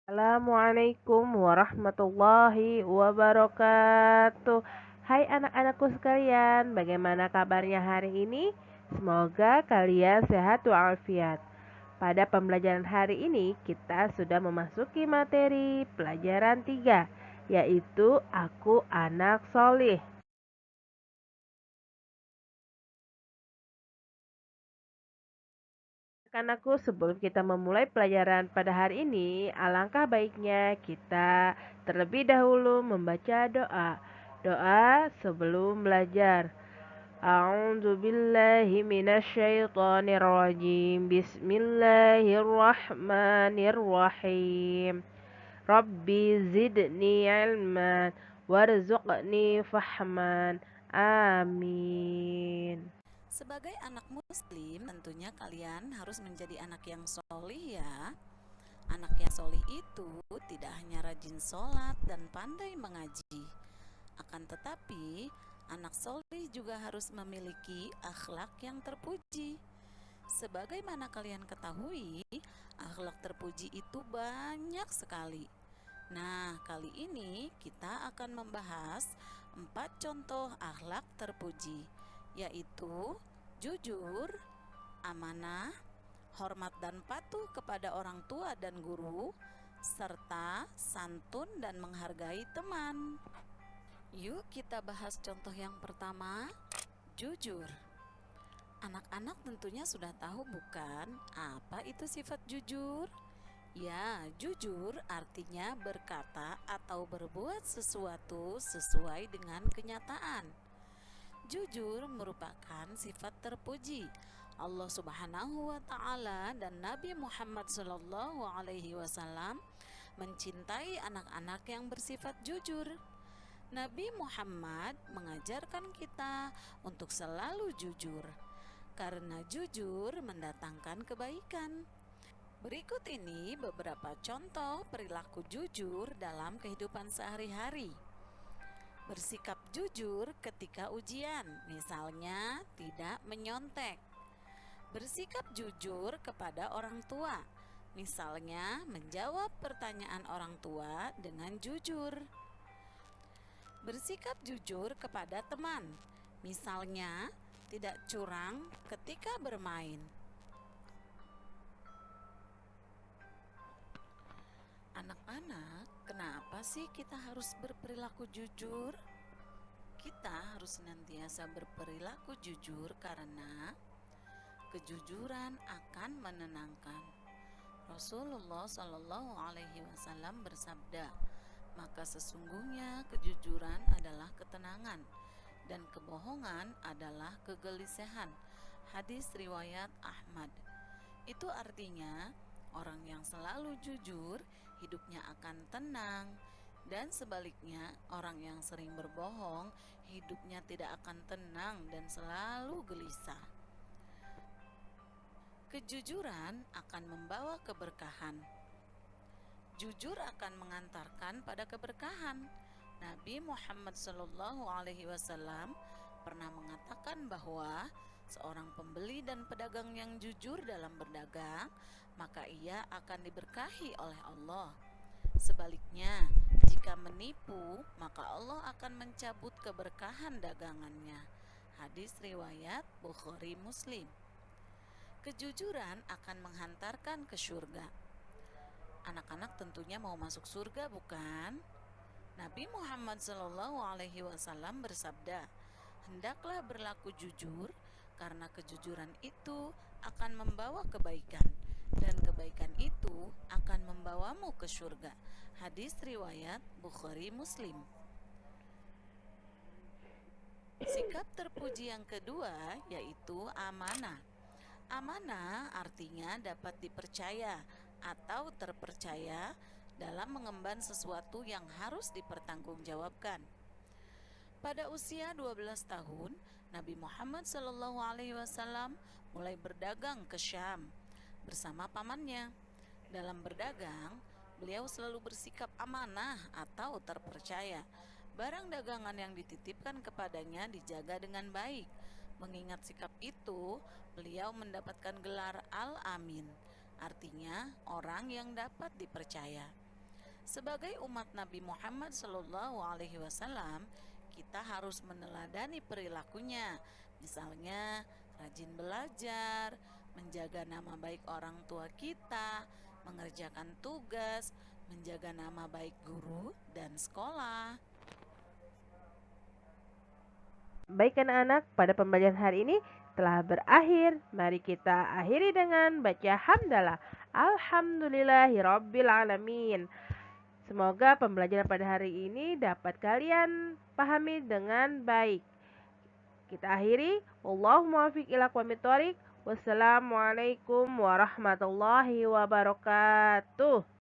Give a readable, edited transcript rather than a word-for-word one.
Assalamualaikum warahmatullahi wabarakatuh. Hai anak-anakku sekalian, bagaimana kabarnya hari ini? Semoga kalian sehat walafiat. Pada pembelajaran hari ini kita sudah memasuki materi pelajaran 3, yaitu Aku Anak Solih. Anak-anakku, sebelum kita memulai pelajaran pada hari ini, alangkah baiknya kita terlebih dahulu membaca doa. Doa sebelum belajar. A'udzu billahi minasyaitonir rajim. Bismillahirrahmanirrahim. Rabbi zidni ilman warzuqni fahman. Amin. Sebagai anak muslim, tentunya kalian harus menjadi anak yang solih ya. Anak yang solih itu tidak hanya rajin sholat dan pandai mengaji. Akan tetapi, anak solih juga harus memiliki akhlak yang terpuji. Sebagaimana kalian ketahui, akhlak terpuji itu banyak sekali. Nah, kali ini kita akan membahas 4 contoh akhlak terpuji, yaitu jujur, amanah, hormat dan patuh kepada orang tua dan guru, serta santun dan menghargai teman. Yuk kita bahas contoh yang pertama, jujur. Anak-anak tentunya sudah tahu bukan apa itu sifat jujur? Ya, jujur artinya berkata atau berbuat sesuatu sesuai dengan kenyataan. Jujur merupakan sifat terpuji Allah Subhanahu wa taala, dan Nabi Muhammad sallallahu alaihi wasallam mencintai anak-anak yang bersifat jujur. Nabi Muhammad mengajarkan kita untuk selalu jujur, karena jujur mendatangkan kebaikan. Berikut ini beberapa contoh perilaku jujur dalam kehidupan sehari-hari. Bersikap jujur ketika ujian, misalnya tidak menyontek. Bersikap jujur kepada orang tua, misalnya menjawab pertanyaan orang tua dengan jujur. Bersikap jujur kepada teman, misalnya tidak curang ketika bermain. Anak-anak, kenapa sih kita harus berperilaku jujur? Kita harus senantiasa berperilaku jujur karena kejujuran akan menenangkan. Rasulullah Shallallahu Alaihi Wasallam bersabda, maka sesungguhnya kejujuran adalah ketenangan dan kebohongan adalah kegelisahan. Hadis riwayat Ahmad. Itu artinya orang yang selalu jujur hidupnya akan tenang, dan sebaliknya orang yang sering berbohong hidupnya tidak akan tenang dan selalu gelisah. Kejujuran akan membawa keberkahan. Jujur akan mengantarkan pada keberkahan. Nabi Muhammad Shallallahu Alaihi Wasallam pernah mengatakan bahwa seorang pembeli dan pedagang yang jujur dalam berdagang, maka ia akan diberkahi oleh Allah. Sebaliknya, jika menipu, maka Allah akan mencabut keberkahan dagangannya. Hadis riwayat Bukhari Muslim. Kejujuran akan menghantarkan ke surga. Anak-anak tentunya mau masuk surga, bukan? Nabi Muhammad Shallallahu Alaihi Wasallam bersabda, hendaklah berlaku jujur, karena kejujuran itu akan membawa kebaikan, dan kebaikan itu akan membawamu ke surga. Hadis riwayat Bukhari Muslim. Sikap terpuji yang kedua yaitu amanah. Amanah artinya dapat dipercaya atau terpercaya dalam mengemban sesuatu yang harus dipertanggungjawabkan. Pada usia 12 tahun, Nabi Muhammad SAW mulai berdagang ke Syam bersama pamannya. Dalam berdagang, beliau selalu bersikap amanah atau terpercaya. Barang dagangan yang dititipkan kepadanya dijaga dengan baik. Mengingat sikap itu, beliau mendapatkan gelar Al-Amin, artinya orang yang dapat dipercaya. Sebagai umat Nabi Muhammad SAW, kita harus meneladani perilakunya. Misalnya, rajin belajar, menjaga nama baik orang tua kita, mengerjakan tugas, menjaga nama baik guru dan sekolah. Baik anak-anak, pada pembelajaran hari ini telah berakhir. Mari kita akhiri dengan baca hamdalah. Alhamdulillahirabbil alamin. Semoga pembelajaran pada hari ini dapat kalian pahami dengan baik. Kita akhiri. Wallahumma muwaffiq ila aqwamit thoriq. Wassalamualaikum warahmatullahi wabarakatuh.